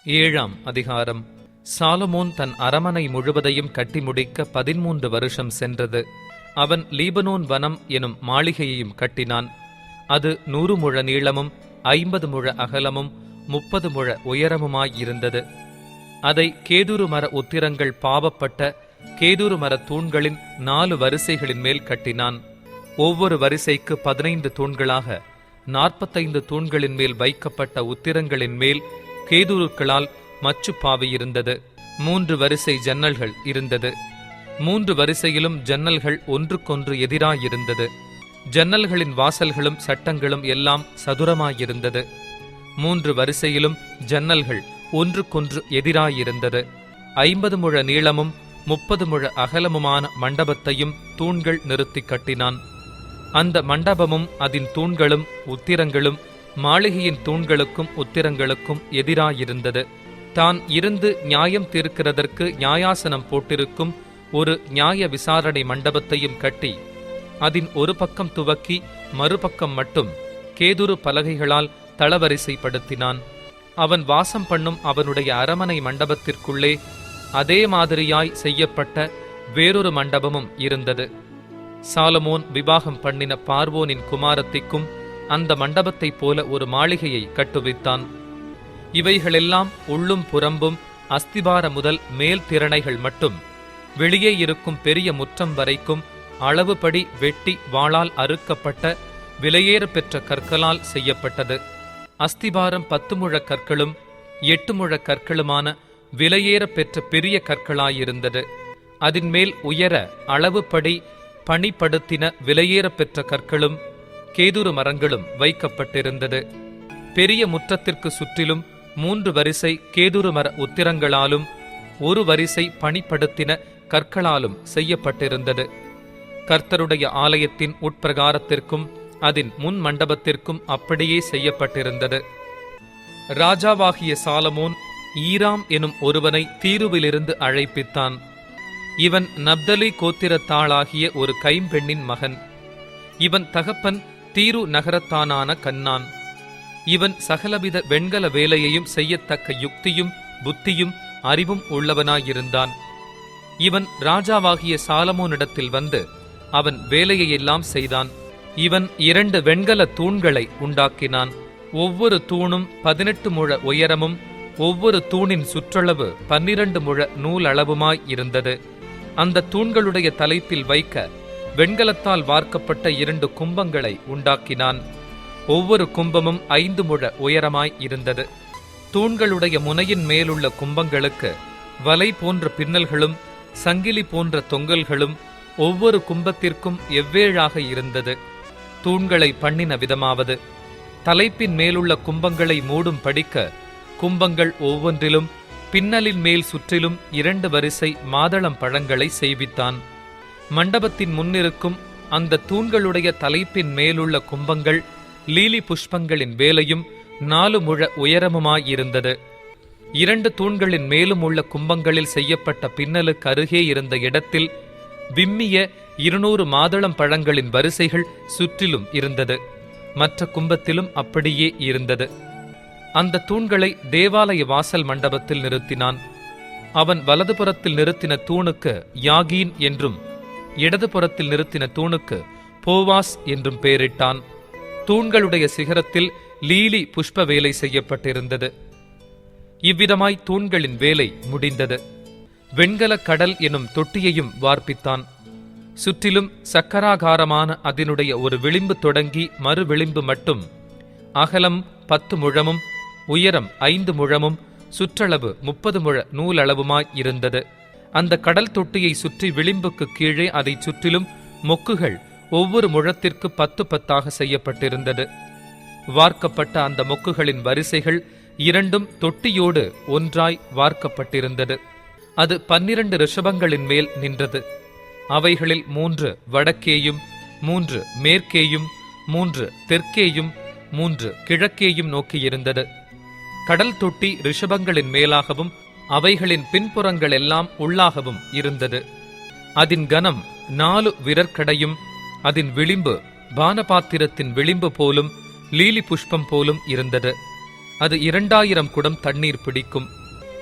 ஏழாம் அதிகாரம். சாலமோன் தன் அரமனை முழுவதையும் கட்டி முடிக்க 13 வருஷம் சென்றது. அவன் லீபனோன் வனம் எனும் மாளிகையையும் கட்டினான். அது 100 முழ நீளமும் 50 முழ அகலமும் 30 முழ உயரமுமாயிருந்தது. அதை கேதுரு மர உத்திரங்கள் பாவப்பட்ட கேதுரு மர தூண்களின் 4 வரிசைகளின் மேல் கட்டினான். ஒவ்வொரு வரிசைக்கு 15 தூண்களாக 45 தூண்களின் மேல் வைக்கப்பட்ட உத்திரங்களின் மேல் கேதுருக்களால் மச்சு பாவி இருந்தது. 3 வரிசை ஜன்னல்கள் இருந்தது. 3 வரிசையிலும் ஜன்னல்கள் ஒன்றுக்கொன்று எதிராயிருந்தது. ஜன்னல்களின் வாசல்களும் சட்டங்களும் எல்லாம் சதுரமாயிருந்தது. 3 வரிசையிலும் ஜன்னல்கள் ஒன்றுக்கொன்று எதிராயிருந்தது. 50 முழ நீளமும் 30 முழ அகலமுமான மண்டபத்தையும் தூண்கள் நிறுத்தி கட்டினான். அந்த மண்டபமும் அதன் தூண்களும் உத்திரங்களும் மாளிகையின் தூண்களுக்கும் உத்திரங்களுக்கும் எதிராயிருந்தது. தான் இருந்து நியாயம் தீர்க்கிறதற்கு நியாயாசனம் போட்டிருக்கும் ஒரு நியாய விசாரணை மண்டபத்தையும் கட்டி அதன் ஒரு பக்கம் துவக்கி மறுபக்கம் மட்டும் கேதுரு பலகைகளால் தளவரிசைப்படுத்தினான். அவன் வாசம் பண்ணும் அவனுடைய அரமனை மண்டபத்திற்குள்ளே அதே மாதிரியாய் செய்யப்பட்ட வேறொரு மண்டபமும் இருந்தது. சாலமோன் விவாகம் பண்ணின பார்வோனின் குமாரத்திக்கும் அந்த மண்டபத்தைப் போல ஒரு மாளிகையை கட்டுவித்தான். இவைகளெல்லாம் உள்ளும் புறம்பும் அஸ்திபார முதல் மேல் திறனைகள் மட்டும் வெளியே இருக்கும் பெரிய முற்றம் வரைக்கும் அளவுபடி வெட்டி வாளால் அறுக்கப்பட்ட விலையேற பெற்ற கற்களால் செய்யப்பட்டது. அஸ்திபாரம் 10 முழ கற்களும் 8 முழ கற்களுமான விலையேற பெற்ற பெரிய கற்களாயிருந்தது. அதன் மேல் உயர அளவுபடி பணிப்படுத்தின விலையேற பெற்ற கற்களும் கேதுரு மரங்களும் வைக்கப்பட்டிருந்தது. பெரிய முற்றத்திற்கு சுற்றிலும் 3 வரிசை கேதுரு மர உத்திரங்களாலும் 1 வரிசை பணிப்படுத்தின கற்களாலும் செய்யப்பட்டிருந்தது. கர்த்தருடைய ஆலயத்தின் உட்பிரகாரத்திற்கும் அதன் முன் மண்டபத்திற்கும் அப்படியே செய்யப்பட்டிருந்தது. ராஜாவாகிய சாலமோன் ஈராம் எனும் ஒருவனை தீருவிலிருந்து அழைப்பித்தான். இவன் நப்தலி கோத்திரத்தாளாகிய ஒரு கைம்பெண்ணின் மகன். இவன் தகப்பன் தீரு நகரத்தானான கன்னான். இவன் சகலவித வெண்கல வேலையையும் செய்யத்தக்க யுக்தியும் புத்தியும் அறிவும் உள்ளவனாயிருந்தான். இவன் ராஜாவாகிய சாலமோனிடத்தில் வந்து அவன் வேலையையெல்லாம் செய்தான். இவன் 2 வெண்கல தூண்களை உண்டாக்கினான். ஒவ்வொரு தூணும் 18 முழ உயரமும் ஒவ்வொரு தூணின் சுற்றளவு 12 முழ நூலளவுமாய் இருந்தது. அந்த தூண்களுடைய தலைப்பில் வைக்க வெண்கலத்தால் வார்க்கப்பட்ட 2 கும்பங்களை உண்டாக்கினான். ஒவ்வொரு கும்பமும் 5 முழ உயரமாய் இருந்தது. தூண்களுடைய முனையின் மேலுள்ள கும்பங்களுக்கு வலை போன்ற பின்னல்களும் சங்கிலி போன்ற தொங்கல்களும் ஒவ்வொரு கும்பத்திற்கும் எவ்வேழாக இருந்தது. தூண்களை பண்ணின விதமாவது, தலைப்பின் மேலுள்ள கும்பங்களை மூடும் படிக்க கும்பங்கள் ஒவ்வொன்றிலும் பின்னலின் மேல் சுற்றிலும் 2 வரிசை மாதளம் பழங்களை செய்வித்தான். மண்டபத்தின் முன்னிருக்கும் அந்த தூண்களுடைய தலைப்பின் மேலுள்ள கும்பங்கள் லீலி புஷ்பங்களின் வேலையும் 4 முழ உயரமுமாயிருந்தது. 2 தூண்களின் மேலும் உள்ள கும்பங்களில் செய்யப்பட்ட பின்னலுக்கு அருகே இருந்த இடத்தில் விம்மிய 200 மாதளம் பழங்களின் வரிசைகள் சுற்றிலும் இருந்தது. மற்ற கும்பத்திலும் அப்படியே இருந்தது. அந்த தூண்களை தேவாலய வாசல் மண்டபத்தில் நிறுத்தினான். அவன் வலதுபுறத்தில் நிறுத்தின தூணுக்கு யாகீன் என்றும் இடதுபுறத்தில் நிறுத்தின தூணுக்கு போவாஸ் என்றும் பெயரிட்டான். தூண்களுடைய சிகரத்தில் லீலி புஷ்ப வேலை செய்யப்பட்டிருந்தது. இவ்விதமாய் தூண்களின் வேலை முடிந்தது. வெண்கல கடல் எனும் தொட்டியையும் வார்ப்பித்தான். சுற்றிலும் சக்கராகாரமான அதனுடைய ஒரு விளிம்பு தொடங்கி மறு விளிம்பு மட்டும் அகலம் 10 முழமும் உயரம் 5 முழமும் சுற்றளவு 30 முழ நூலளவுமாய் இருந்தது. அந்த கடல் தொட்டியை சுற்றி விளிம்புக்கு கீழே அதை சுற்றிலும் மொக்குகள் ஒவ்வொரு முழத்திற்கு 10 10 செய்யப்பட்டிருந்தது. வார்க்கப்பட்ட அந்த மொக்குகளின் வரிசைகள் 2 தொட்டியோடு ஒன்றாய் வார்க்கப்பட்டிருந்தது. அது 12 ரிஷபங்களின் மேல் நின்றது. அவைகளில் 3 வடக்கேயும் 3 மேற்கேயும் 3 தெற்கேயும் 3 கிழக்கேயும் நோக்கியிருந்தது. கடல் தொட்டி ரிஷபங்களின் மேலாகவும் அவைகளின் பின்புறங்கள் எல்லாம் உள்ளாகவும் இருந்தது. அதன் கனம் 4 விரற்கடையும் அதன் விளிம்பு பானபாத்திரத்தின் விளிம்பு போலும் லீலி புஷ்பம் போலும் இருந்தது. அது 2000 குடம் தண்ணீர் பிடிக்கும்.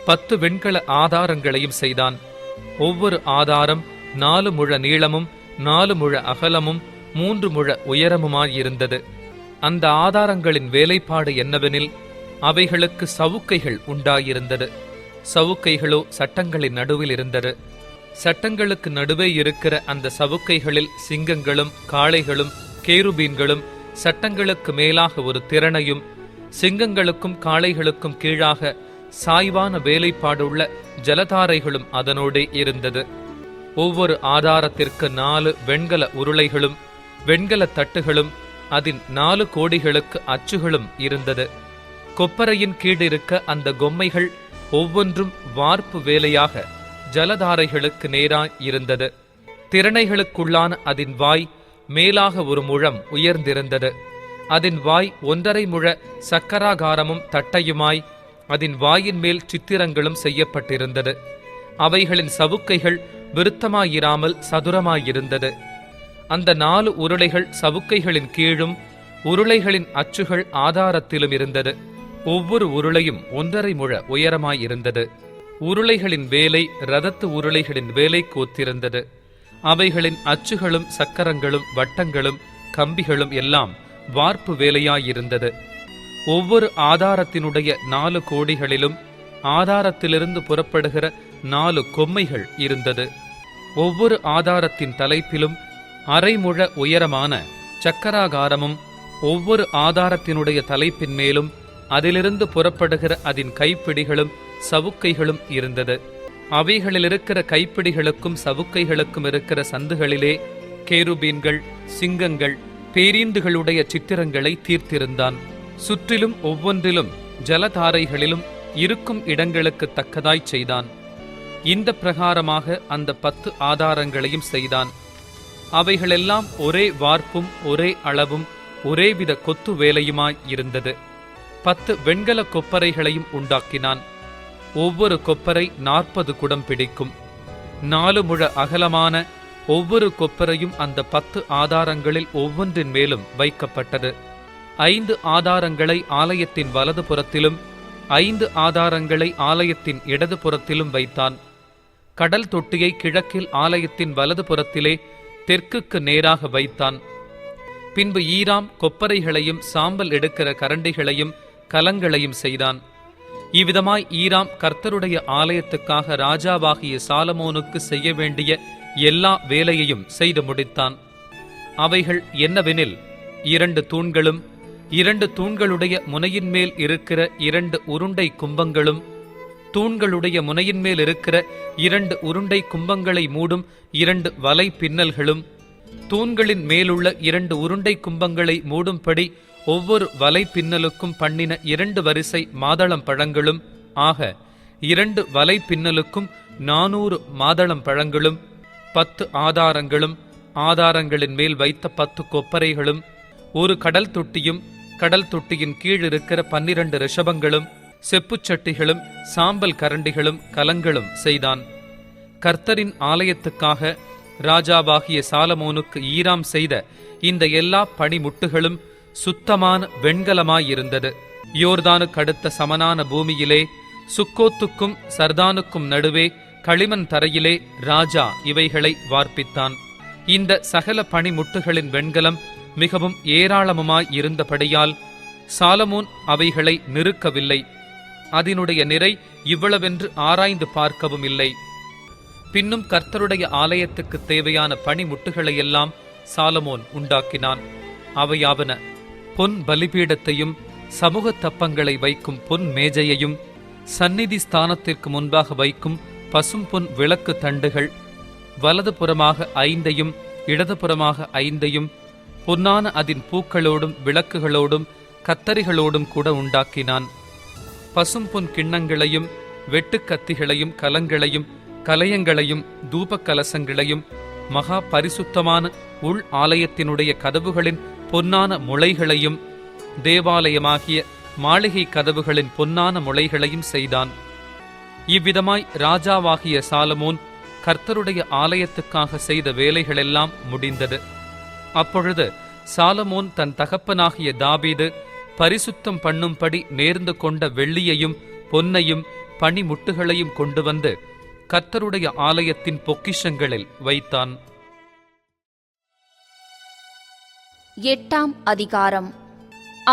10 வெண்கல ஆதாரங்களையும் செய்தான். ஒவ்வொரு ஆதாரம் 4 முழ நீளமும் 4 முழ அகலமும் 3 முழ உயரமுமாயிருந்தது. அந்த ஆதாரங்களின் வேலைப்பாடு என்னவெனில், அவைகளுக்கு சவுக்கைகள் உண்டாயிருந்தது. சவுக்கைகளோ சட்டங்களின் நடுவில் இருந்தது. சட்டங்களுக்கு நடுவே இருக்கிற அந்த சவுக்கைகளில் சிங்கங்களும் காளைகளும் கேருபீன்களும், சட்டங்களுக்கு மேலாக ஒரு திறனையும், சிங்கங்களுக்கும் காளைகளுக்கும் கீழாக சாய்வான வேலைப்பாடுள்ள ஜலதாரைகளும் அதனோடே இருந்தது. ஒவ்வொரு ஆதாரத்திற்கு 4 வெண்கல உருளைகளும் வெண்கல தட்டுகளும் அதன் 4 கோடிகளுக்கு அச்சுகளும் இருந்தது. கொப்பரையின் கீழிருக்க அந்த பொம்மைகள் ஒவ்வொன்றும் வார்ப்பு வேலையாக ஜலதாரைகளுக்கு நேராய் இருந்தது. திறனைகளுக்குள்ளான அதன் வாய் மேலாக 1 முழம் உயர்ந்திருந்தது. அதன் வாய் 1.5 முழ சக்கராகாரமும் தட்டையுமாய் அதன் வாயின் மேல் சித்திரங்களும் செய்யப்பட்டிருந்தது. அவைகளின் சவுக்கைகள் விருத்தமாயிராமல் சதுரமாயிருந்தது. அந்த 4 உருளைகள் சவுக்கைகளின் கீழும் உருளைகளின் அச்சுகள் ஆதாரத்திலும் இருந்தது. ஒவ்வொரு உருளையும் 1.5 முழ உயரமாயிருந்தது. உருளைகளின் வேலை இரதத்து உருளைகளின் வேலைக்கு ஒத்திருந்தது. அவைகளின் அச்சுகளும் சக்கரங்களும் வட்டங்களும் கம்பிகளும் எல்லாம் வார்ப்பு வேலையாயிருந்தது. ஒவ்வொரு ஆதாரத்தினுடைய 4 கோடிகளிலும் ஆதாரத்திலிருந்து புறப்படுகிற 4 கொம்மைகள் இருந்தது. ஒவ்வொரு ஆதாரத்தின் தலைப்பிலும் 1/2 முழ உயரமான சக்கராகாரமும், ஒவ்வொரு ஆதாரத்தினுடைய தலைப்பின் மேலும் அதிலிருந்து புறப்படுகிற அதன் கைப்பிடிகளும் சவுக்கைகளும் இருந்தது. அவைகளில் இருக்கிற கைப்பிடிகளுக்கும் சவுக்கைகளுக்கும் இருக்கிற சந்துகளிலே கேருபீன்கள், சிங்கங்கள், பேரீந்துகளுடைய சித்திரங்களை தீர்த்திருந்தான். சுற்றிலும் ஒவ்வொன்றிலும் ஜலதாரைகளிலும் இருக்கும் இடங்களுக்கு தக்கதாய் செய்தான். இந்த பிரகாரமாக அந்த 10 ஆதாரங்களையும் செய்தான். அவைகளெல்லாம் ஒரே வார்ப்பும் ஒரே அளவும் ஒரேவித கொத்து வேலையுமாய் இருந்தது. 10 வெண்கல கொப்பரைகளையும் உண்டாக்கினான். ஒவ்வொரு கொப்பரை 40 குடம் பிடிக்கும். 4 முழ அகலமான ஒவ்வொரு கொப்பரையும் அந்த 10 ஆதாரங்களில் ஒவ்வொன்றின் மேலும் வைக்கப்பட்டது. 5 ஆதாரங்களை ஆலயத்தின் வலது புறத்திலும் 5 ஆதாரங்களை ஆலயத்தின் இடது புறத்திலும் வைத்தான். கடல் தொட்டியை கிழக்கில் ஆலயத்தின் வலது புறத்திலே தெற்குக்கு நேராக வைத்தான். பின்பு ஈராம் கொப்பரைகளையும் சாம்பல் எடுக்கிற கரண்டிகளையும் கலங்களையும் செய்தான். இவ்விதமாய் ஈராம் கர்த்தருடைய ஆலயத்துக்காக ராஜாவாகிய சாலமோனுக்கு செய்ய வேண்டிய எல்லா வேலையையும் செய்து முடித்தான். அவைகள் என்னவெனில், 2 தூண்களும் 2 தூண்களுடைய முனையின் மேல் இருக்கிற 2 உருண்டை கும்பங்களும், தூண்களுடைய முனையின் மேல் இருக்கிற 2 உருண்டை கும்பங்களை மூடும் 2 வலை பின்னல்களும், தூண்களின் மேலுள்ள 2 உருண்டை கும்பங்களை மூடும்படி ஒவ்வொரு வலை பின்னலுக்கும் பண்ணின 2 வரிசை மாதளம் பழங்களும் ஆக 2 வலை பின்னலுக்கும் 400 மாதளம் பழங்களும், 10 ஆதாரங்களும், ஆதாரங்களின் மேல் வைத்த 10 கொப்பரைகளும், 1 கடல் தொட்டியும், கடல் தொட்டியின் கீழ் இருக்கிற 12 ரிஷபங்களும், செப்புச்சட்டிகளும், சாம்பல் கரண்டிகளும், கலங்களும் செய்தான். கர்த்தரின் ஆலயத்துக்காக ராஜாவாகிய சாலமோனுக்கு ஈராம் செய்த இந்த எல்லா பணிமுட்டுகளும் சுத்தமான வெண்கலமாயிருந்தது. யோர்தானுக்கு அடுத்த சமனான பூமியிலே சுக்கோத்துக்கும் சர்தானுக்கும் நடுவே களிமண் தரையிலே ராஜா இவைகளை வார்ப்பித்தான். இந்த சகல பணிமுட்டுகளின் வெண்கலம் மிகவும் ஏராளமுமாய் இருந்தபடியால் சாலமோன் அவைகளை நிறுக்கவில்லை. அதனுடைய நிறை இவ்வளவென்று ஆராய்ந்து பார்க்கவும் இல்லை. பின்னும் கர்த்தருடைய ஆலயத்துக்கு தேவையான பணிமுட்டுகளையெல்லாம் சாலமோன் உண்டாக்கினான். அவையாவன: பொன் பலிபீடத்தையும் சமூக தப்பங்களை வைக்கும் பொன் மேஜையையும், சந்நிதி ஸ்தானத்திற்கு முன்பாக வைக்கும் பசும் பொன் விளக்கு தண்டுகள், வலது புறமாக 5 இடதுபுறமாக 5 பொன்னான அதன் பூக்களோடும் விளக்குகளோடும் கத்தரிகளோடும் கூட உண்டாக்கினான். பசும் பொன் கிண்ணங்களையும் வெட்டுக்கத்திகளையும் கலங்களையும் கலயங்களையும் தூப கலசங்களையும், மகா பரிசுத்தமான உள் ஆலயத்தினுடைய கதவுகளின் பொன்னான முளைகளையும், தேவாலயமாகிய மாளிகை கதவுகளின் பொன்னான முளைகளையும் செய்தான். இவ்விதமாய் ராஜாவாகிய சாலமோன் கர்த்தருடைய ஆலயத்துக்காக செய்த வேலைகளெல்லாம் முடிந்தது. அப்பொழுது சாலமோன் தன் தகப்பனாகிய தாவீது பரிசுத்தம் பண்ணும்படி நேர்ந்து கொண்ட வெள்ளியையும் பொன்னையும் பணிமுட்டுகளையும் கொண்டு வந்து கர்த்தருடைய ஆலயத்தின் பொக்கிஷங்களில் வைத்தான். 8ஆம் அதிகாரம்.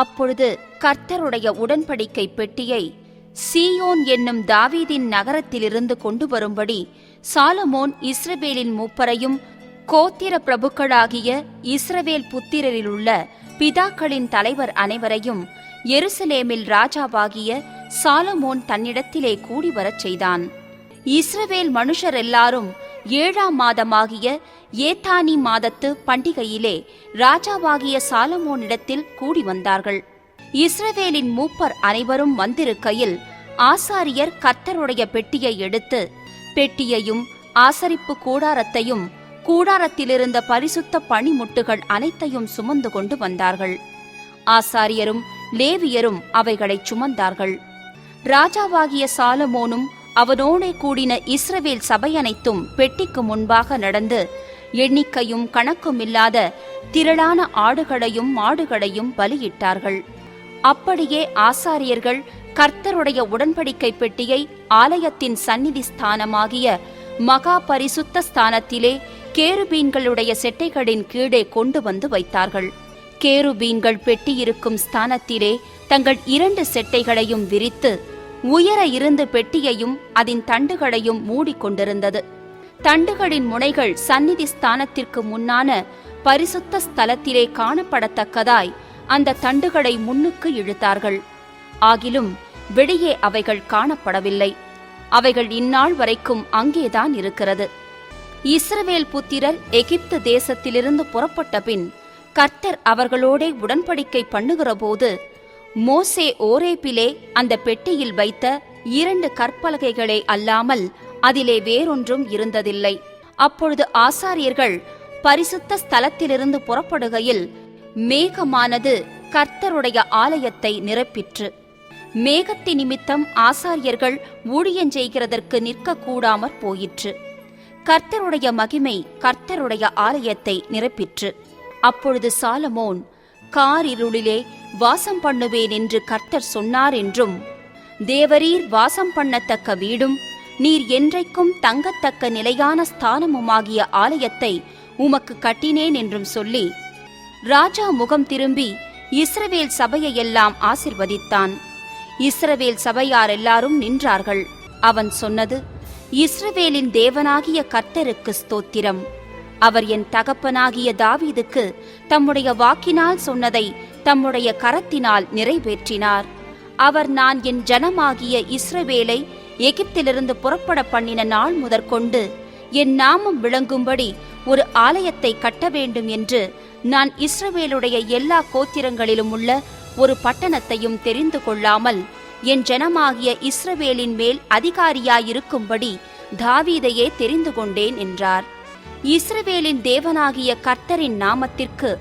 அப்பொழுது கர்த்தருடைய உடன்படிக்கை பெட்டியை சீயோன் என்னும் தாவீதின் நகரத்திலிருந்து கொண்டு வரும்படி சாலமோன் இஸ்ரவேலின் மூப்பரையும் கோத்திர பிரபுக்களாகிய இஸ்ரவேல் புத்திரரிலுள்ள பிதாக்களின் தலைவர் அனைவரையும் எருசலேமில் ராஜாவாகிய சாலமோன் தன்னிடத்திலே கூடி வரச் செய்தான். இஸ்ரவேல் மனுஷர் எல்லாரும் 7ஆம் மாதமாகிய ஏத்தானி மாதத்து பண்டிகையிலே ராஜாவாகிய சாலமோனிடத்தில் கூடி வந்தார்கள். இஸ்ரவேலின் மூப்பர் அனைவரும் வந்திருக்கையில் ஆசாரியர் கர்த்தருடைய பெட்டியை எடுத்து பெட்டியையும் ஆசரிப்பு கூடாரத்தையும் கூடாரத்திலிருந்த பரிசுத்த பணிமுட்டுகள் அனைத்தையும் சுமந்து கொண்டு வந்தார்கள். ஆசாரியரும் லேவியரும் அவைகளை சுமந்தார்கள். ராஜாவாகிய சாலமோனும் அவனோடே கூடின இஸ்ரவேல் சபையனைத்தும் பெட்டிக்கு முன்பாக நடந்து எண்ணிக்கையும் கணக்குமில்லாத திரளான ஆடுகளையும் மாடுகளையும் பலியிட்டார்கள். அப்படியே ஆசாரியர்கள் கர்த்தருடைய உடன்படிக்கை பெட்டியை ஆலயத்தின் சந்நிதி ஸ்தானமாகிய மகா பரிசுத்த ஸ்தானத்திலே கேருபீன்களுடைய செட்டைகளின் கீழே கொண்டு வந்து வைத்தார்கள். கேருபீன்கள் பெட்டியிருக்கும் ஸ்தானத்திலே தங்கள் 2 செட்டைகளையும் விரித்து உயர இருந்து பெட்டியையும் அதன் தண்டுகளையும் மூடிக்கொண்டிருந்தது. தண்டுகளின் முனைகள் சந்நிதி ஸ்தானத்திற்கு முன்னான பரிசுத்த ஸ்தலத்திலே காணப்படத்தக்கதாய் அந்த தண்டுகளை முன்னுக்கு இழுத்தார்கள். ஆகிலும் வெளியே அவைகள் காணப்படவில்லை. அவைகள் இந்நாள் வரைக்கும் அங்கேதான் இருக்கிறது. இஸ்ரவேல் புத்திரர் எகிப்து தேசத்திலிருந்து புறப்பட்ட பின் கர்த்தர் அவர்களோடே உடன்படிக்கை பண்ணுகிறபோது மோசே ஓரேபிலே அந்த பெட்டியில் வைத்த 2 கற்பலகைகளே அல்லாமல் அதிலே வேறொன்றும் இருந்ததில்லை. அப்பொழுது ஆசாரியர்கள் பரிசுத்த ஸ்தலத்திலிருந்து புறப்படுகையில் மேகமானது கர்த்தருடைய ஆலயத்தை நிரப்பிற்று. மேகத்தின் நிமித்தம் ஆசாரியர்கள் ஊழியஞ்செய்கிறதற்கு நிற்கக்கூடாமற் போயிற்று. கர்த்தருடைய மகிமை கர்த்தருடைய ஆலயத்தை நிரப்பிற்று. அப்பொழுது சாலமோன், காரிருளிலே வாசம் பண்ணுவேன் என்று கர்த்தர் சொன்னார் என்றும், தேவரீர் வாசம் பண்ணத்தக்க வீடும் நீர் என்றைக்கும் தங்கத்தக்க நிலையான ஸ்தானமுமாகிய ஆலயத்தை உமக்கு கட்டினேன் என்றும் சொல்லி ராஜா முகம் திரும்பி இஸ்ரவேல் சபையையெல்லாம் ஆசிர்வதித்தான். இஸ்ரவேல் சபையார் எல்லாரும் நின்றார்கள். அவன் சொன்னது, இஸ்ரவேலின் தேவனாகிய கர்த்தருக்கு ஸ்தோத்திரம். அவர் என் தகப்பனாகிய தாவீதுக்கு தம்முடைய வாக்கினால் சொன்னதை தம்முடைய கரத்தினால் நிறைவேற்றினார். அவர் நான் என் ஜனமாகிய இஸ்ரவேலை எகிப்திலிருந்து புறப்பட பண்ணின நாள் முதற்கொண்டு என் நாமம் விளங்கும்படி ஒரு ஆலயத்தை கட்ட வேண்டும் என்று நான் இஸ்ரவேலுடைய எல்லா கோத்திரங்களிலும் உள்ள ஒரு பட்டணத்தையும் தெரிந்து கொள்ளாமல் என் ஜனமாகிய இஸ்ரவேலின் மேல் அதிகாரியாயிருக்கும்படி தாவீதையே தெரிந்து கொண்டேன் என்றார். இஸ்ரவேலின் தேவனாகிய கர்த்தரின் நாமத்திற்கு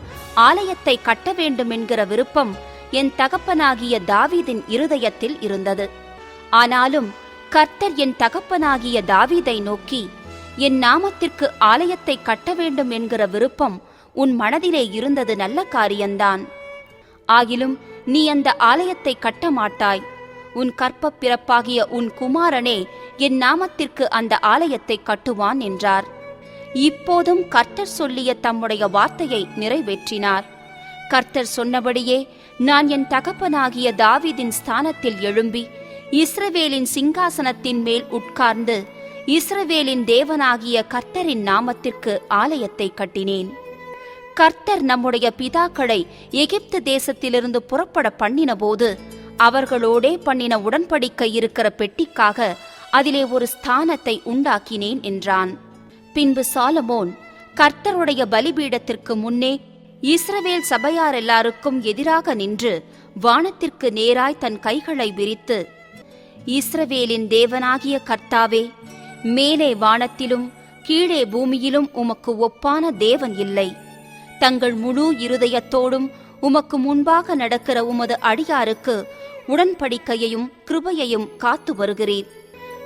ஆலயத்தை கட்ட வேண்டும் என்கிற விருப்பம் என் தகப்பனாகிய தாவீதின் இருதயத்தில் இருந்தது. ஆனாலும் கர்த்தர் என் தகப்பனாகிய தாவீதை நோக்கி, என் நாமத்திற்கு ஆலயத்தை கட்ட வேண்டும் என்கிற விருப்பம் உன் மனதிலே இருந்தது நல்ல காரியந்தான். ஆகிலும் நீ அந்த ஆலயத்தை கட்ட மாட்டாய். உன் கற்பப் பிறப்பாகிய உன் குமாரனே என் நாமத்திற்கு அந்த ஆலயத்தை கட்டுவான் என்றார். இப்போதும் கர்த்தர் சொல்லிய தம்முடைய வார்த்தையை நிறைவேற்றினார். கர்த்தர் சொன்னபடியே நான் என் தகப்பனாகிய தாவீதின் ஸ்தானத்தில் எழும்பி இஸ்ரவேலின் சிங்காசனத்தின் மேல் உட்கார்ந்து இஸ்ரவேலின் தேவனாகிய கர்த்தரின் நாமத்திற்கு ஆலயத்தை கட்டினேன். கர்த்தர் நம்முடைய பிதாக்களை எகிப்து தேசத்திலிருந்து புறப்பட பண்ணினபோது அவர்களோடே பண்ணின உடன்படிக்கை இருக்கிற பெட்டிக்காக அதிலே ஒரு ஸ்தானத்தை உண்டாக்கினேன் என்றான். பின்பு சாலமோன் கர்த்தருடைய பலிபீடத்திற்கு முன்னே இஸ்ரவேல் சபையார் எல்லாருக்கும் எதிராக நின்று வானத்திற்கு நேராய் தன் கைகளை விரித்து, இஸ்ரவேலின் தேவனாகிய கர்த்தாவே, மேலே வானத்திலும் கீழே பூமியிலும் உமக்கு ஒப்பான தேவன் இல்லை. தங்கள் முழு இருதயத்தோடும் உமக்கு முன்பாக நடக்கிற உமது அடியாருக்கு உடன்படிக்கையையும் கிருபையையும் காத்து வருகிறீர்.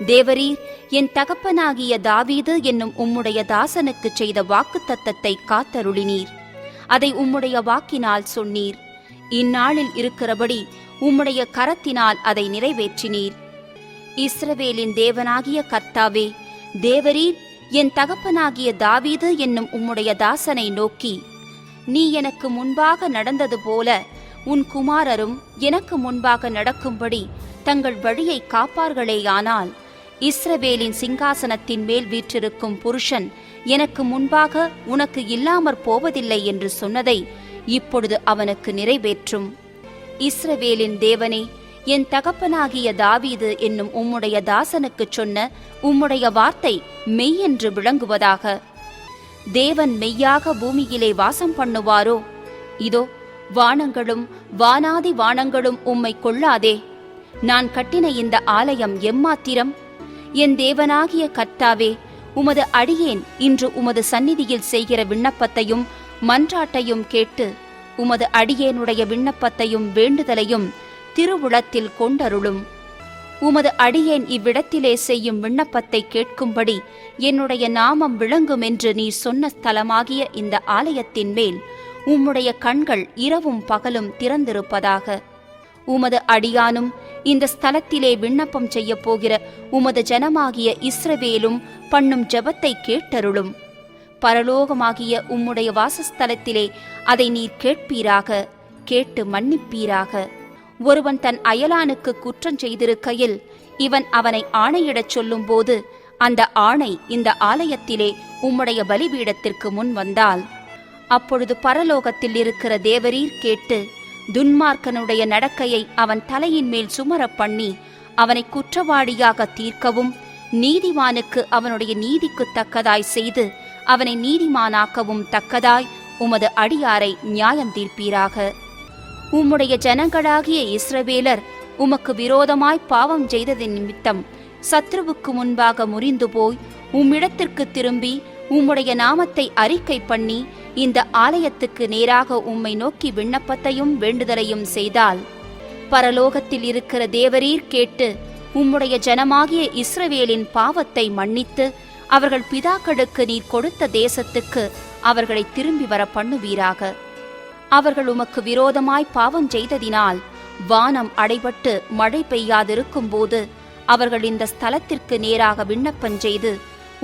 தேவரீர் என் தகப்பனாகிய தாவீது என்னும் உம்முடைய தாசனுக்குச் செய்த வாக்குத்தத்தத்தை காத்தருளினீர். அதை உம்முடைய வாக்கினால் சொன்னீர். இந்நாளில் இருக்கிறபடி உம்முடைய கரத்தினால் அதை நிறைவேற்றினீர். இஸ்ரவேலின் தேவனாகிய கர்த்தாவே, தேவரீர் என் தகப்பனாகிய தாவீது என்னும் உம்முடைய தாசனை நோக்கி, நீ எனக்கு முன்பாக நடந்தது போல உன் குமாரரும் எனக்கு முன்பாக நடக்கும்படி தங்கள் வழியை காப்பார்களேயானால், இஸ்ரவேலின் சிங்காசனத்தின் மேல் வீற்றிருக்கும் புருஷன் எனக்கு முன்பாக உனக்கு இல்லாமற் போவதில்லை என்று சொன்னதை இப்பொழுது அவனுக்கு நிறைவேற்றும். இஸ்ரவேலின் தேவனே, என் தகப்பனாகிய தாவீது என்னும் உம்முடைய தாசனுக்குச் சொன்ன உம்முடைய வார்த்தை மெய் என்று விளங்குவதாக. தேவன் மெய்யாக பூமியிலே வாசம் பண்ணுவாரோ? இதோ வானங்களும் வானாதி வானங்களும் உம்மை கொள்ளாதே. நான் கட்டின இந்த ஆலயம் எம்மாத்திரம்? என் தேவனாகிய கர்த்தாவே, உமது அடியேன் இன்று உமது சந்நிதியில் செய்கிற விண்ணப்பத்தையும் மன்றாட்டையும் கேட்டு உமது அடியேனுடைய விண்ணப்பத்தையும் வேண்டுதலையும் திருவுளத்தில் கொண்டருளும். உமது அடியேன் இவ்விடத்திலே செய்யும் விண்ணப்பத்தை கேட்கும்படி என்னுடைய நாமம் விளங்கும் என்று நீர் சொன்ன ஸ்தலமாகிய இந்த ஆலயத்தின் மேல் உம்முடைய கண்கள் இரவும் பகலும் திறந்திருப்பதாக. உமது அடியானும் இந்த ஸ்தலத்திலே விண்ணப்பம் செய்ய போகிற உமது ஜனமாகிய இஸ்ரவேலும் பண்ணும் ஜெபத்தை கேட்டருளும். பரலோகமாகிய உம்முடைய வாசஸ்தலத்திலே அதை நீர் கேட்பீராக, கேட்டு மன்னிப்பீராக. ஒருவன் தன் அயலானுக்கு குற்றம் செய்திருக்கையில் இவன் அவனை ஆணையிடச் சொல்லும்போது அந்த ஆணை இந்த ஆலயத்திலே உம்முடைய பலிபீடத்திற்கு முன் வந்தால், அப்பொழுது பரலோகத்தில் இருக்கிற தேவரீர் கேட்டு துன்மார்க்கனுடைய நடக்கையை அவன் தலையின் மேல் சுமரப் பண்ணி அவனை குற்றவாளியாக தீர்க்கவும், நீதிமானுக்கு அவனுடைய நீதிக்கு தக்கதாய் செய்து அவனை நீதிமானாக்கவும் தக்கதாய் உமது அடியாரை நியாயம் தீர்ப்பீராக. உம்முடைய ஜனங்களாகிய இஸ்ரவேலர் உமக்கு விரோதமாய் பாவம் செய்ததின் நிமித்தம் சத்ருவுக்கு முன்பாக முறிந்து போய் உம்மிடத்திற்கு திரும்பி உம்முடைய நாமத்தை அறிக்கை பண்ணி இந்த ஆலயத்துக்கு நேராக உம்மை நோக்கி விண்ணப்பத்தையும் வேண்டுதலையும் செய்தால், பரலோகத்தில் இருக்கிற தேவரீர் கேட்டு உம்முடைய ஜனமாகிய இஸ்ரவேலின் பாவத்தை மன்னித்து அவர்கள் பிதாக்களுக்கு நீர் கொடுத்த தேசத்துக்கு அவர்களை திரும்பி வர பண்ணுவீராக. அவர்கள் உமக்கு விரோதமாய் பாவம் செய்ததினால் வானம் அடைபட்டு மழை பெய்யாதிருக்கும் போது அவர்கள் இந்த ஸ்தலத்திற்கு நேராக விண்ணப்பம் செய்து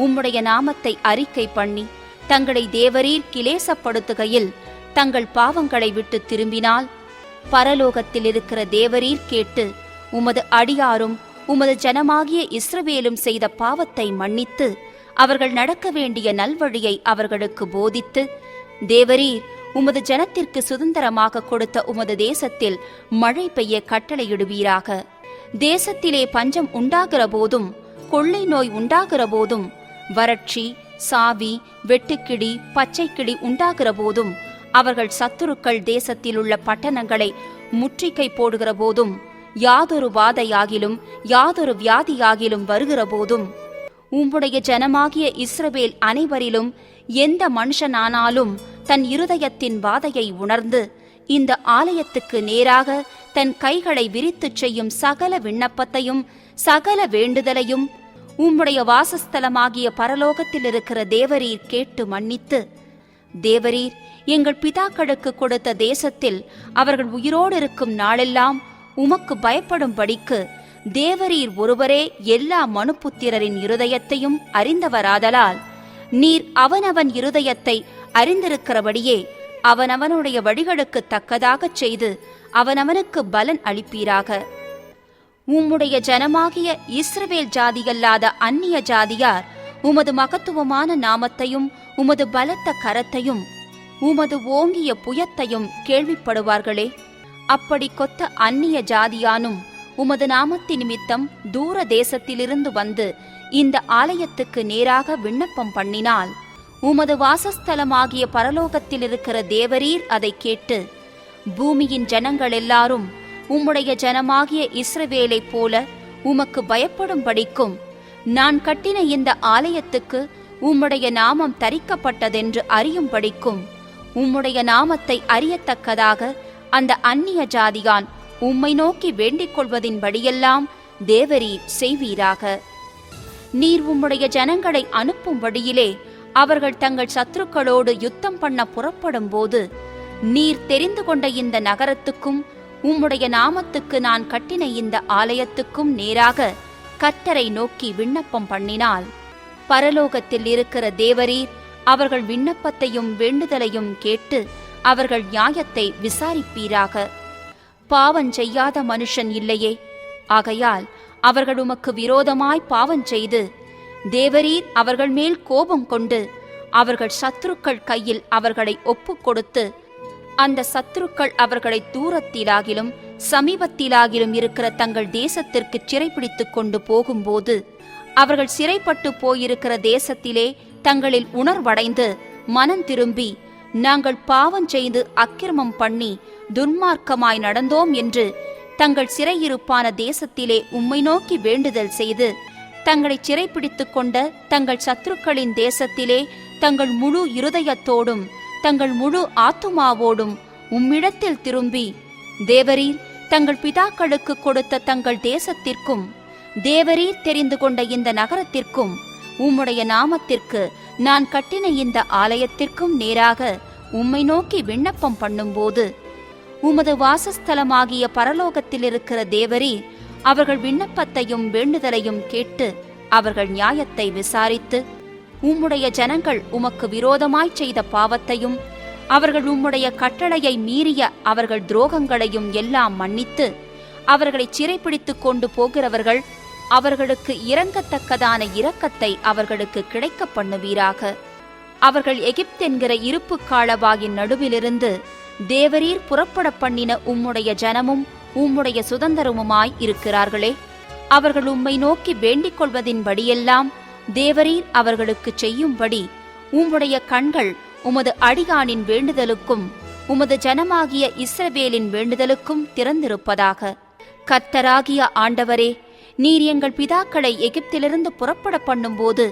உம்முடைய நாமத்தை அறிக்கை பண்ணி தங்களை தேவரீர் கிலேசப்படுத்துகையில் தங்கள் பாவங்களை விட்டு திரும்பினால், பரலோகத்தில் இருக்கிற தேவரீர் கேட்டு உமது அடியாரும் உமது ஜனமாகிய இஸ்ரவேலும் செய்த பாவத்தை மன்னித்து அவர்கள் நடக்க வேண்டிய நல்வழியை அவர்களுக்கு போதித்து, தேவரீர் உமது ஜனத்திற்கு சுதந்திரமாக கொடுத்த உமது தேசத்தில் மழை பெய்ய கட்டளையிடுவீராக. தேசத்திலே பஞ்சம் உண்டாகிற போதும் கொள்ளை நோய் உண்டாகிற போதும் வறட்சி, சாவி, வெட்டுக்கிளி, பச்சைக்கிளி உண்டாகிற போதும் அவர்கள் சத்துருக்கள் தேசத்தில் உள்ள பட்டணங்களை முற்றுகை போடுகிற போதும் யாதொரு வாதையாகிலும் யாதொரு வியாதியாகிலும் வருகிற போதும் உம்முடைய ஜனமாகிய இஸ்ரவேல் அனைவரிலும் எந்த மனுஷனானாலும் தன் இருதயத்தின் வாதையை உணர்ந்து இந்த ஆலயத்துக்கு நேராக தன் கைகளை விரித்துச் செய்யும் சகல விண்ணப்பத்தையும் சகல வேண்டுதலையும் உம்முடைய வாசஸ்தலமாகிய பரலோகத்தில் இருக்கிற தேவரீர் கேட்டு மன்னித்து, தேவரீர் எங்கள் பிதாக்களுக்கு கொடுத்த தேசத்தில் அவர்கள் உயிரோடு இருக்கும் நாளெல்லாம் உமக்கு பயப்படும்படிக்கு தேவரீர் ஒருவரே எல்லா மனுப்புத்திரரின் இருதயத்தையும் அறிந்தவராதலால், நீர் அவனவன் இருதயத்தை அறிந்திருக்கிறபடியே அவனவனுடைய வழிகளுக்கு தக்கதாகச் செய்து அவனவனுக்கு பலன் அளிப்பீராக. உம்முடைய ஜனமாகிய இஸ்ரவேல் ஜாதியல்லாத அந்நிய ஜாதியார் உமது மகத்துவமான நாமத்தையும் உமது பலத்த கரத்தையும் உமது ஓங்கிய புயத்தையும் கேள்விப்படுவார்களே. அப்படி கொத்த அந்நிய ஜாதியானும் உமது நாமத்தின் நிமித்தம் தூர தேசத்திலிருந்து வந்து இந்த ஆலயத்துக்கு நேராக விண்ணப்பம் பண்ணினால், உமது வாசஸ்தலமாகிய பரலோகத்தில் இருக்கிற தேவரீர் அதை கேட்டு பூமியின் ஜனங்கள் எல்லாரும் உம்முடைய ஜனமாகிய இஸ்ரவேலைப் போல உமக்கு பயப்படும்படிக்கும் நான் கட்டின இந்த ஆலயத்துக்கு உம்முடைய நாமம் தரிக்கப்பட்டதென்று அறியும்படிக்கும் உம்முடைய நாமத்தை அறியத்தக்கதாக அந்த அந்நிய ஜாதியான் உம்மை நோக்கி வேண்டிக் கொள்வதின்படியெல்லாம் தேவரீர் செய்வீராக. நீர் உம்முடைய ஜனங்களை அனுப்பும்படியிலே அவர்கள் தங்கள் சத்துருக்களோடு யுத்தம் பண்ண புறப்படும் போது நீர் தெரிந்து கொண்ட இந்த நகரத்துக்கும் உம்முடைய நாமத்துக்கு நான் கட்டின இந்த ஆலயத்துக்கும் நேராக கர்த்தரை நோக்கி விண்ணப்பம் பண்ணினால், பரலோகத்தில் இருக்கிற தேவரீர் அவர்கள் விண்ணப்பத்தையும் வேண்டுதலையும் கேட்டு அவர்கள் நியாயத்தை விசாரிப்பீராக. பாவம் செய்யாத மனுஷன் இல்லையே, ஆகையால் அவர்கள் உமக்கு விரோதமாய் பாவம் செய்து தேவரீர் அவர்கள் மேல் கோபம் கொண்டு அவர்கள் சத்துருக்கள் கையில் அவர்களை ஒப்புக் கொடுத்து, அந்த சத்துருக்கள் அவர்களை தூரத்திலாகிலும் சமீபத்திலாகிலும் இருக்கிற தங்கள் தேசத்திற்கு சிறைப்பிடித்துக் கொண்டு போகும்போது, அவர்கள் சிறைப்பட்டு போயிருக்கிற தேசத்திலே தங்களில் உணர்வடைந்து மனம் திரும்பி, நாங்கள் பாவம் செய்து அக்கிரமம் பண்ணி துன்மார்க்கமாய் நடந்தோம் என்று தங்கள் சிறையிருப்பான தேசத்திலே உம்மை நோக்கி வேண்டுதல் செய்து, தங்களை சிறைப்பிடித்துக் கொண்ட தங்கள் சத்துருக்களின் தேசத்திலே தங்கள் முழு இருதயத்தோடும் தங்கள் முழு ஆத்துமாவோடும் உம்மிடத்தில் திரும்பி, தேவரீர் தங்கள் பிதாக்களுக்கு கொடுத்த தங்கள் தேசத்திற்கும் தேவரீர் தெரிந்து கொண்ட இந்த நகரத்திற்கும் உம்முடைய நாமத்திற்கு நான் கட்டின இந்த ஆலயத்திற்கும் நேராக உம்மை நோக்கி விண்ணப்பம் பண்ணும்போது, உமது வாசஸ்தலமாகிய பரலோகத்தில் இருக்கிற தேவரீர் அவர்கள் விண்ணப்பத்தையும் வேண்டுதலையும் கேட்டு அவர்கள் நியாயத்தை விசாரித்து, உம்முடைய ஜனங்கள் உமக்கு விரோதமாய் செய்த பாவத்தையும் அவர்கள் உம்முடைய கட்டளையை மீறிய அவர்கள் துரோகங்களையும் எல்லாம் மன்னித்து, அவர்களை சிறைப்பிடித்துக் கொண்டு போகிறவர்கள் அவர்களுக்கு இரங்கத்தக்கதான இரக்கத்தை அவர்களுக்கு கிடைக்க பண்ணுவீராக. அவர்கள் எகிப்தென்கிற இருப்பு காலவாகின் நடுவிலிருந்து தேவரீர் புறப்பட பண்ணின உம்முடைய ஜனமும் உம்முடைய சுதந்திரமுமாய் இருக்கிறார்களே, அவர்கள் உம்மை நோக்கி வேண்டிக் கொள்வதின்படியெல்லாம் தேவரீர் அவர்களுக்கு செய்யும்படி உம்முடைய கண்கள் உமது அடியானின் வேண்டுதலுக்கும் உமது ஜனமாகிய இஸ்ரவேலின் வேண்டுதலுக்கும் திறந்திருப்பதாக. கர்த்தராகிய ஆண்டவரே, நீர் எங்கள் பிதாக்களை எகிப்திலிருந்து புறப்பட பண்ணும்போது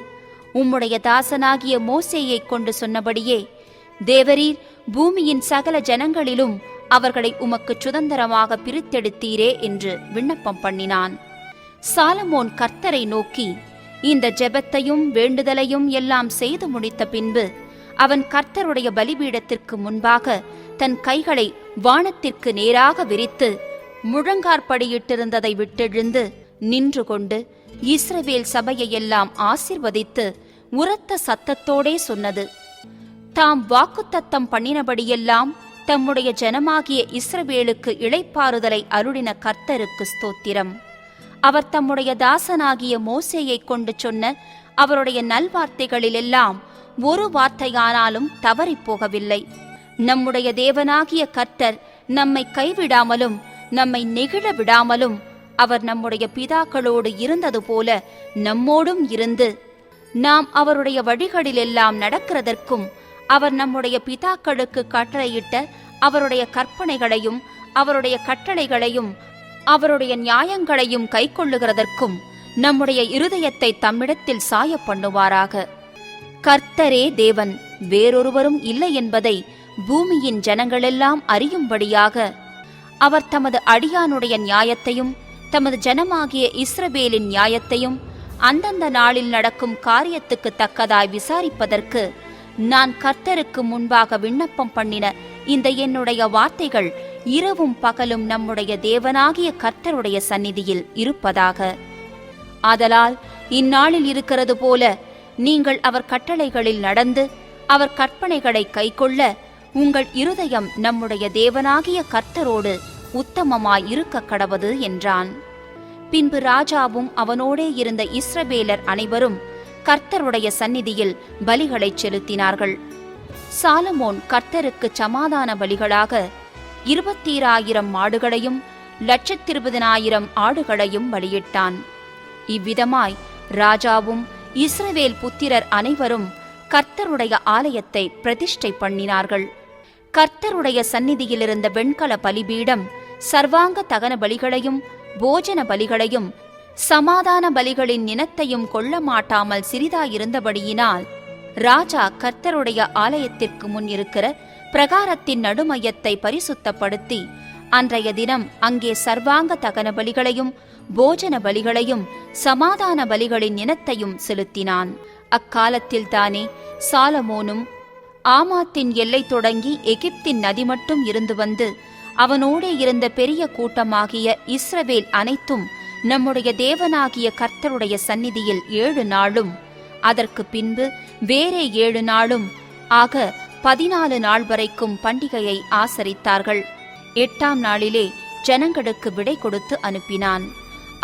உம்முடைய தாசனாகிய மோசேயை கொண்டு சொன்னபடியே தேவரீர் பூமியின் சகல ஜனங்களிலும் அவர்களை உமக்கு சுதந்திரமாக பிரித்தெடுத்தீரே என்று விண்ணப்பம் பண்ணினான். சாலமோன் கர்த்தரை நோக்கி இந்த ஜெபத்தையும் வேண்டுதலையும் எல்லாம் செய்து முடித்த பின்பு அவன் கர்த்தருடைய பலிபீடத்திற்கு முன்பாக தன் கைகளை வானத்திற்கு நேராக விரித்து முழங்காற்படியிட்டிருந்ததை விட்டெழுந்து நின்று கொண்டு இஸ்ரவேல் சபையெல்லாம் ஆசீர்வதித்து உரத்த சத்தத்தோடே சொன்னது, தாம் வாக்குத்தத்தம் பண்ணினபடியெல்லாம் தம்முடைய ஜனமாகிய இஸ்ரவேலுக்கு இளைப்பாறுதலை அருளின கர்த்தருக்கு ஸ்தோத்திரம். அவர் தம்முடைய தாசனாகிய மோசேயை கொண்டு சொன்ன அவருடைய நல்வார்த்தைகளிலெல்லாம் ஒரு வார்த்தையானாலும் தவறிப் போகவில்லை. நம்முடைய தேவனாகிய கர்த்தர் நம்மை கைவிடாமலும் நம்மை நெகிழ விடாமலும் அவர் நம்முடைய பிதாக்களோடு இருந்தது போல நம்மோடும் இருந்து, நாம் அவருடைய வழிகளிலெல்லாம் நடக்கிறதற்கும் அவர் நம்முடைய பிதாக்களுக்கு கட்டளையிட்ட அவருடைய கற்பனைகளையும் அவருடைய கட்டளைகளையும் அவருடைய நியாயங்களையும் கைக்கொள்ளுகிறதற்கும் நம்முடைய இருதயத்தை தம்மிடத்தில் சாய பண்ணுவாராக. கர்த்தரே தேவன், வேறொருவரும் இல்லை என்பதை பூமியின் ஜனங்களெல்லாம் அறியும்படியாக அவர் தமது அடியானுடைய நியாயத்தையும் தமது ஜனமாகிய இஸ்ரவேலின் நியாயத்தையும் அந்தந்த நாளில் நடக்கும் காரியத்துக்கு தக்கதாய் விசாரிப்பதற்கு நான் கர்த்தருக்கு முன்பாக விண்ணப்பம் பண்ணின இந்த என்னுடைய வார்த்தைகள் இரவும் பகலும் நம்முடைய தேவனாகிய கர்த்தருடைய சந்நிதியில் இருப்பதாக. ஆதலால் இந்நாளில் இருக்கிறது போல நீங்கள் அவர் கட்டளைகளில் நடந்து அவர் கற்பனைகளை கைக்கொள்ள உங்கள் இருதயம் நம்முடைய தேவனாகிய கர்த்தரோடு உத்தமமாய் இருக்க கடவது என்றான். பின்பு ராஜாவும் அவனோடே இருந்த இஸ்ரவேலர் அனைவரும் கர்த்தருடைய சந்நிதியில் பலிகளைச் செலுத்தினார்கள். சாலமோன் கர்த்தருக்கு சமாதான பலிகளாக 20,000 மாடுகளையும் 120,000 ஆடுகளையும் பலியிட்டான். இவ்விதமாய் ராஜாவும் இஸ்ரவேல் புத்திரர் அனைவரும் கர்த்தருடைய ஆலயத்தை பிரதிஷ்டை பண்ணினார்கள். கர்த்தருடைய சந்நிதியிலிருந்த வெண்கல பலிபீடம் சர்வாங்க தகன பலிகளையும் போஜன பலிகளையும் சமாதான பலிகளின் நினத்தையும் கொள்ள மாட்டாமல் சிறிதாயிருந்தபடியினால் ராஜா கர்த்தருடைய ஆலயத்திற்கு முன் இருக்கிற பிரகாரத்தின் நடுமையத்தை பரிசுத்தப்படுத்தி அன்றைய தினம் அங்கே சர்வாங்க தகன பலிகளையும் போஜன பலிகளையும் சமாதான பலிகளின் நினத்தையும் செலுத்தினான். அக்காலத்தில்தானே சாலமோனும் ஆமாத்தின் எல்லை தொடங்கி எகிப்தின் நதி மட்டும் இருந்து வந்து அவனோடே இருந்த பெரிய கூட்டமாகிய இஸ்ரவேல் அனைத்தும் நம்முடைய தேவனாகிய கர்த்தருடைய சந்நிதியில் 7 நாளும் அதற்கு பின்பு வேறே 7 நாளும் ஆக 14 நாள் வரைக்கும் பண்டிகையை ஆசரித்தார்கள். 8ஆம் நாளிலே ஜனங்களுக்கு விடை கொடுத்து அனுப்பினான்.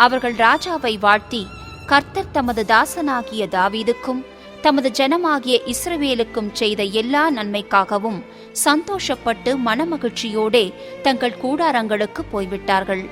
அவர்கள் ராஜாவை வாழ்த்தி, கர்த்தர் தமது தாசனாகிய தாவீதுக்கும் தமது ஜனமாகிய இஸ்ரவேலுக்கும் செய்த எல்லா நன்மைக்காகவும் சந்தோஷப்பட்டு மனமகிழ்ச்சியோடே தங்கள் கூடாரங்களுக்கு போய்விட்டார்கள்.